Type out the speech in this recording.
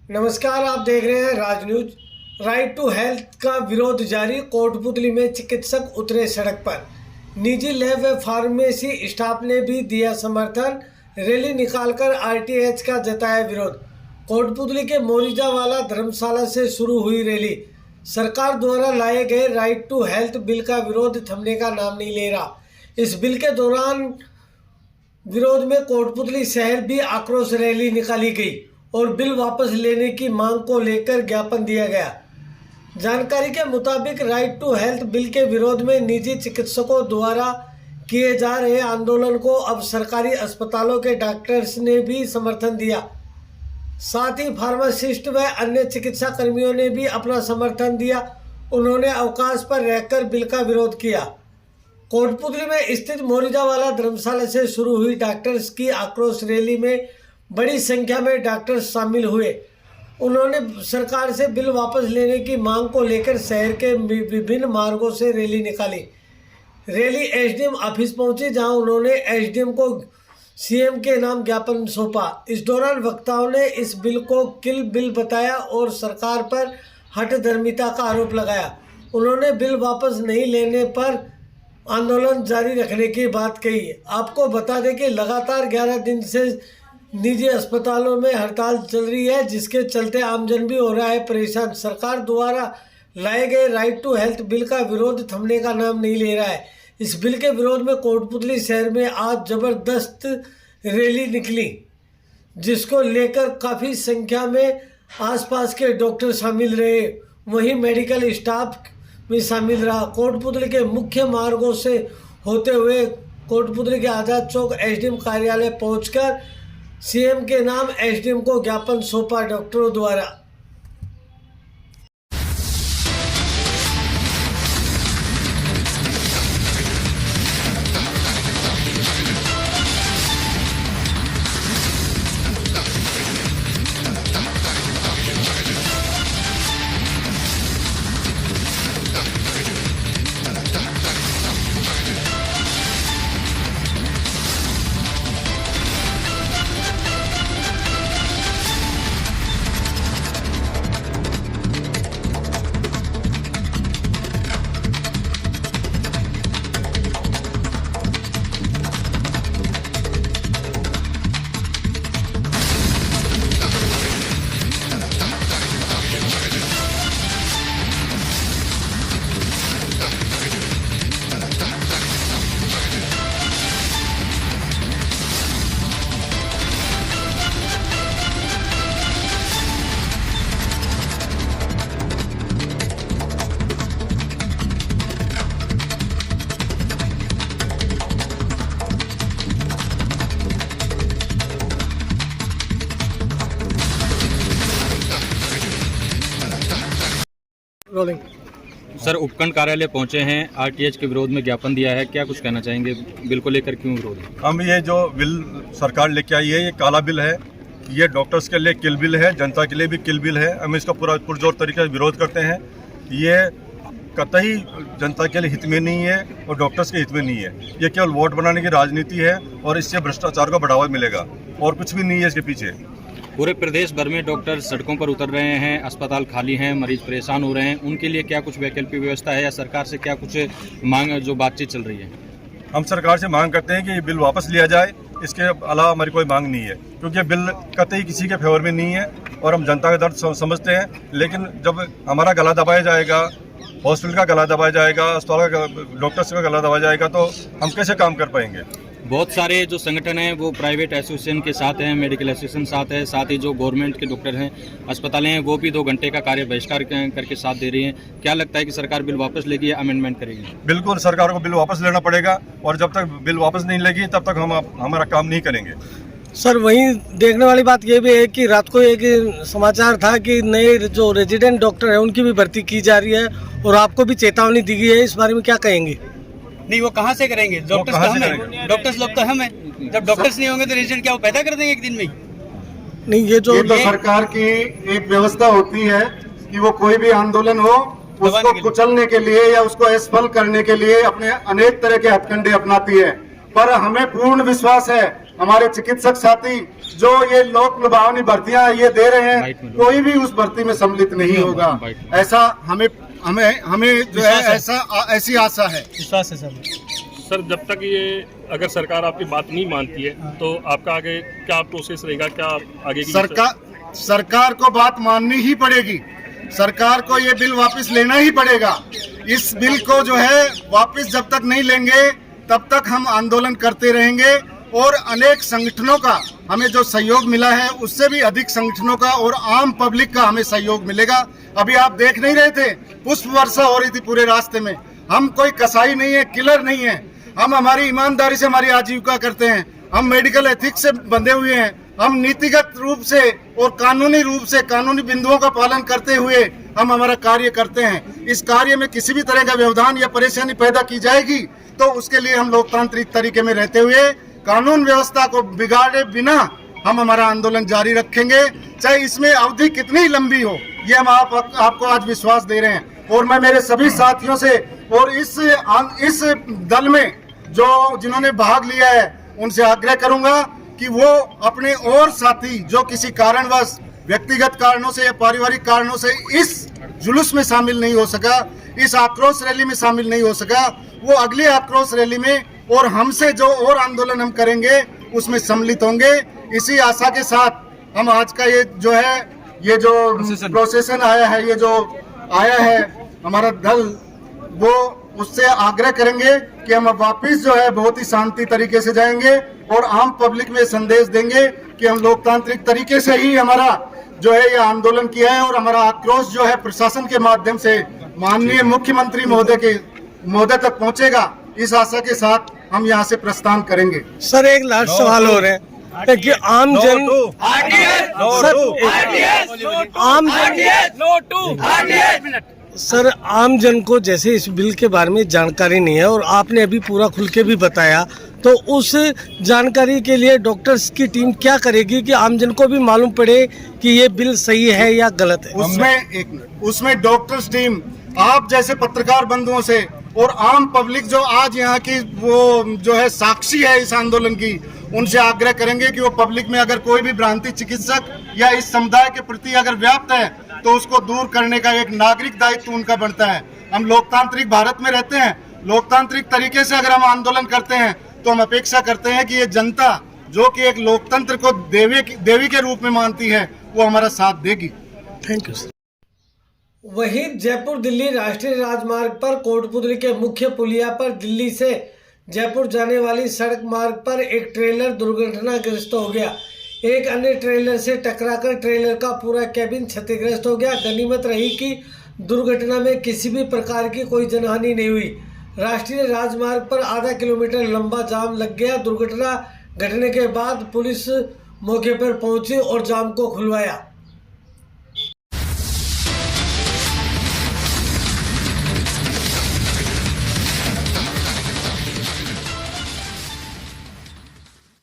नमस्कार, आप देख रहे हैं राज न्यूज। राइट टू हेल्थ का विरोध जारी। कोटपुतली में चिकित्सक उतरे सड़क पर। निजी लैब व फार्मेसी स्टाफ ने भी दिया समर्थन। रैली निकालकर आरटीएच का जताया विरोध। कोटपुतली के मोरिजावाला धर्मशाला से शुरू हुई रैली। सरकार द्वारा लाए गए राइट टू हेल्थ बिल का विरोध थमने का नाम नहीं ले रहा। इस बिल के दौरान विरोध में कोटपुतली शहर भी आक्रोश रैली निकाली गई और बिल वापस लेने की मांग को लेकर ज्ञापन दिया गया। जानकारी के मुताबिक राइट टू हेल्थ बिल के विरोध में निजी चिकित्सकों द्वारा किए जा रहे आंदोलन को अब सरकारी अस्पतालों के डॉक्टर्स ने भी समर्थन दिया। साथ ही फार्मासिस्ट व अन्य चिकित्सा कर्मियों ने भी अपना समर्थन दिया। उन्होंने अवकाश पर रहकर बिल का विरोध किया। कोटपुतली में स्थित मोरिजावाला धर्मशाला से शुरू हुई डॉक्टर्स की आक्रोश रैली में बड़ी संख्या में डॉक्टर्स शामिल हुए। उन्होंने सरकार से बिल वापस लेने की मांग को लेकर शहर के विभिन्न मार्गों से रैली निकाली। रैली एसडीएम ऑफिस पहुंची, जहां उन्होंने एसडीएम को सीएम के नाम ज्ञापन सौंपा। इस दौरान वक्ताओं ने इस बिल को किल बिल बताया और सरकार पर हठधर्मिता का आरोप लगाया। उन्होंने बिल वापस नहीं लेने पर आंदोलन जारी रखने की बात कही। आपको बता दें कि लगातार 11 दिन से निजी अस्पतालों में हड़ताल चल रही है, जिसके चलते आमजन भी हो रहा है परेशान। सरकार द्वारा लाए गए राइट टू हेल्थ बिल का विरोध थमने का नाम नहीं ले रहा है। इस बिल के विरोध में कोटपुतली शहर में आज जबरदस्त रैली निकली, जिसको लेकर काफ़ी संख्या में आसपास के डॉक्टर शामिल रहे। वहीं मेडिकल स्टाफ भी शामिल रहा। कोटपुतली के मुख्य मार्गों से होते हुए कोटपुतली के आज़ाद चौक एसडीएम कार्यालय पहुंचकर सीएम के नाम एसडीएम को ज्ञापन सौंपा डॉक्टरों द्वारा। रोलिंग। सर, उपखंड कार्यालय पहुंचे हैं, आरटीएच के विरोध में ज्ञापन दिया है, क्या कुछ कहना चाहेंगे? बिल को लेकर क्यों विरोध? हम ये जो बिल सरकार लेके आई है, ये काला बिल है। ये डॉक्टर्स के लिए किल बिल है, जनता के लिए भी किल बिल है। हम इसका पूरा पुरजोर तरीके से विरोध करते हैं। ये कतई जनता के लिए हित में नहीं है और डॉक्टर्स के हित में नहीं है। ये केवल वोट बनाने की राजनीति है और इससे भ्रष्टाचार को बढ़ावा मिलेगा और कुछ भी नहीं है इसके पीछे। पूरे प्रदेश भर में डॉक्टर सड़कों पर उतर रहे हैं, अस्पताल खाली हैं, मरीज परेशान हो रहे हैं। उनके लिए क्या कुछ वैकल्पिक व्यवस्था है या सरकार से क्या कुछ मांग जो बातचीत चल रही है? हम सरकार से मांग करते हैं कि ये बिल वापस लिया जाए। इसके अलावा हमारी कोई मांग नहीं है, क्योंकि ये बिल कतई किसी के फेवर में नहीं है और हम जनता का दर्द समझते हैं। लेकिन जब हमारा गला दबाया जाएगा, हॉस्पिटल का गला दबाया जाएगा, अस्पताल का, डॉक्टर्स का गला दबाया जाएगा, तो हम कैसे काम कर पाएंगे? बहुत सारे जो संगठन हैं वो प्राइवेट एसोसिएशन के साथ हैं, मेडिकल एसोसिएशन साथ है, साथ ही जो गवर्नमेंट के डॉक्टर हैं, अस्पतालें हैं, वो भी 2 घंटे का कार्य बहिष्कार करके साथ दे रही हैं। क्या लगता है कि सरकार बिल वापस लेगी या अमेंडमेंट करेगी? बिल्कुल, सरकार को बिल वापस लेना पड़ेगा और जब तक बिल वापस नहीं लेगी तब तक हम हमारा काम नहीं करेंगे। सर, वहीं देखने वाली बात ये भी है कि रात को एक समाचार था कि नए जो रेजिडेंट डॉक्टर हैं उनकी भी भर्ती की जा रही है और आपको भी चेतावनी दी गई है। इस बारे में क्या कहेंगे? नहीं, वो कहाँ से करेंगे? डॉक्टर्स तो हम हैं, डॉक्टर्स लोग तो हम हैं। जब डॉक्टर्स नहीं होंगे तो रेजिडेंट क्या वो पैदा कर देंगे एक दिन में ही? नहीं, ये तो सरकार की एक व्यवस्था होती है कि वो कोई भी आंदोलन हो उसको कुचलने के लिए या उसको असफल करने के लिए अपने अनेक तरह के हथकंडे अपनाती है। पर हमें पूर्ण विश्वास है हमारे चिकित्सक साथी जो ये लोक लुभावनी भर्तियां ये दे रहे हैं, कोई भी उस भर्ती में सम्मिलित नहीं होगा, ऐसा हमें हमें हमें जो है ऐसी आशा है, विश्वास है सर। सर जब तक ये अगर सरकार आपकी बात नहीं मानती है तो आपका आगे क्या प्रोसेस रहेगा, क्या आगे की सरकार को बात माननी ही पड़ेगी, सरकार को ये बिल वापस लेना ही पड़ेगा। इस बिल को जो है वापस जब तक नहीं लेंगे तब तक हम आंदोलन करते रहेंगे और अनेक संगठनों का हमें जो सहयोग मिला है उससे भी अधिक संगठनों का और आम पब्लिक का हमें सहयोग मिलेगा। अभी आप देख नहीं रहे थे, पुष्प वर्षा हो रही थी पूरे रास्ते में। हम कोई कसाई नहीं है, किलर नहीं है, हम हमारी ईमानदारी से हमारी आजीविका करते हैं, हम मेडिकल एथिक्स से बंधे हुए हैं, हम नीतिगत रूप से और कानूनी रूप से कानूनी बिंदुओं का पालन करते हुए हम हमारा कार्य करते हैं। इस कार्य में किसी भी तरह का व्यवधान या परेशानी पैदा की जाएगी तो उसके लिए हम लोकतांत्रिक तरीके में रहते हुए कानून व्यवस्था को बिगाड़े बिना हम हमारा आंदोलन जारी रखेंगे, चाहे इसमें अवधि कितनी लंबी हो। ये हम आपको आज विश्वास दे रहे हैं और मैं मेरे सभी साथियों से और इस दल में जो जिन्होंने भाग लिया है उनसे आग्रह करूंगा कि वो अपने और साथी जो किसी कारणवश व्यक्तिगत कारणों से या पारिवारिक कारणों से इस जुलूस में शामिल नहीं हो सका, इस आक्रोश रैली में शामिल नहीं हो सका, वो अगली आक्रोश रैली में और हमसे जो और आंदोलन हम करेंगे उसमें सम्मिलित होंगे। इसी आशा के साथ हम आज का ये जो प्रोसेसन आया है, ये जो आया है हमारा दल, वो उससे आग्रह करेंगे कि हम वापस जो है बहुत ही शांति तरीके से जाएंगे और आम पब्लिक में संदेश देंगे कि हम लोकतांत्रिक तरीके से ही हमारा जो है ये आंदोलन किया है और हमारा आक्रोश जो है प्रशासन के माध्यम से माननीय मुख्यमंत्री महोदय तक पहुंचेगा। इस आशा के साथ हम यहाँ से प्रस्थान करेंगे। सर एक लास्ट सवाल हो रहा है कि आम जन सर आम जन को जैसे इस बिल के बारे में जानकारी नहीं है और आपने अभी पूरा खुल के भी बताया, तो उस जानकारी के लिए डॉक्टर्स की टीम क्या करेगी कि आम जन को भी मालूम पड़े कि ये बिल सही है या गलत है? उसमें डॉक्टर्स टीम आप जैसे पत्रकार बंधुओं से और आम पब्लिक जो आज यहाँ की वो जो है साक्षी है इस आंदोलन की, उनसे आग्रह करेंगे कि वो पब्लिक में अगर कोई भी भ्रांति चिकित्सक या इस समुदाय के प्रति अगर व्याप्त है तो उसको दूर करने का एक नागरिक दायित्व उनका बनता है। हम लोकतांत्रिक भारत में रहते हैं, लोकतांत्रिक तरीके से अगर हम आंदोलन करते हैं तो हम अपेक्षा करते हैं कि ये जनता जो कि एक लोकतंत्र को देवी के रूप में मानती है वो हमारा साथ देगी। Thank you sir. वहीं जयपुर दिल्ली राष्ट्रीय राजमार्ग पर कोटपुतली के मुख्य पुलिया पर दिल्ली से जयपुर जाने वाली सड़क मार्ग पर एक ट्रेलर दुर्घटनाग्रस्त हो गया। एक अन्य ट्रेलर से टकराकर ट्रेलर का पूरा कैबिन क्षतिग्रस्त हो गया। गनीमत रही कि दुर्घटना में किसी भी प्रकार की कोई जनहानि नहीं हुई। राष्ट्रीय राजमार्ग पर आधा किलोमीटर लंबा जाम लग गया। दुर्घटना घटने के बाद पुलिस मौके पर पहुंची और जाम को खुलवाया।